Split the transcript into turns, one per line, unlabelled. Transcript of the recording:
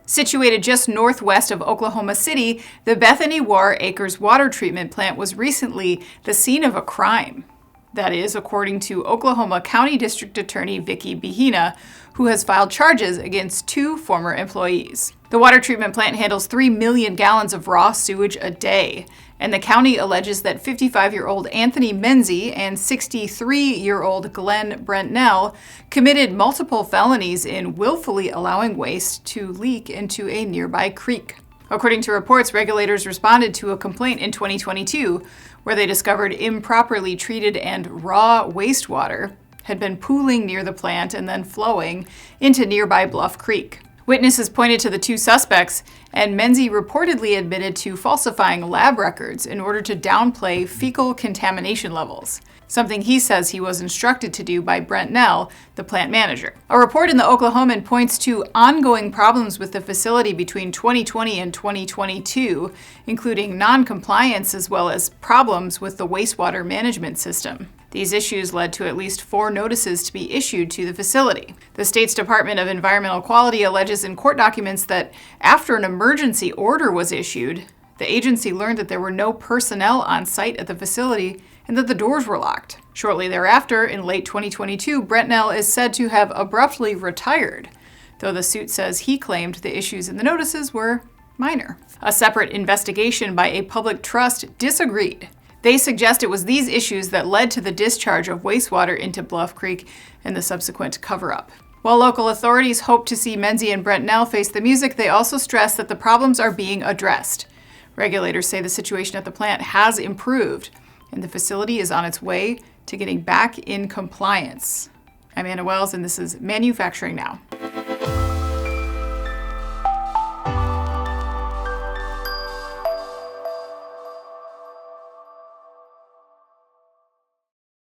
Situated just northwest of Oklahoma City, the Bethany-Warr Acres water treatment plant was recently the scene of a crime. That is, according to Oklahoma County District Attorney Vicki Behenna, who has filed charges against 2 former employees. The water treatment plant handles 3 million gallons of raw sewage a day, and the county alleges that 55-year-old Anthony Menzie and 63-year-old Glenn Brentnell committed multiple felonies in willfully allowing waste to leak into a nearby creek. According to reports, regulators responded to a complaint in 2022 where they discovered improperly treated and raw wastewater had been pooling near the plant and then flowing into nearby Bluff Creek. Witnesses pointed to the 2 suspects, and Menzie reportedly admitted to falsifying lab records in order to downplay fecal contamination levels, something he says he was instructed to do by Brentnell, the plant manager. A report in the Oklahoman points to ongoing problems with the facility between 2020 and 2022, including non-compliance as well as problems with the wastewater management system. These issues led to at least 4 notices to be issued to the facility. The state's Department of Environmental Quality alleges in court documents that after an emergency order was issued, the agency learned that there were no personnel on site at the facility and that the doors were locked. Shortly thereafter, in late 2022, Brentnell is said to have abruptly retired, though the suit says he claimed the issues in the notices were minor. A separate investigation by a public trust disagreed. They suggest it was these issues that led to the discharge of wastewater into Bluff Creek and the subsequent cover-up. While local authorities hope to see Menzie and Brentnell face the music, they also stress that the problems are being addressed. Regulators say the situation at the plant has improved, and the facility is on its way to getting back in compliance. I'm Anna Wells, and this is Manufacturing Now.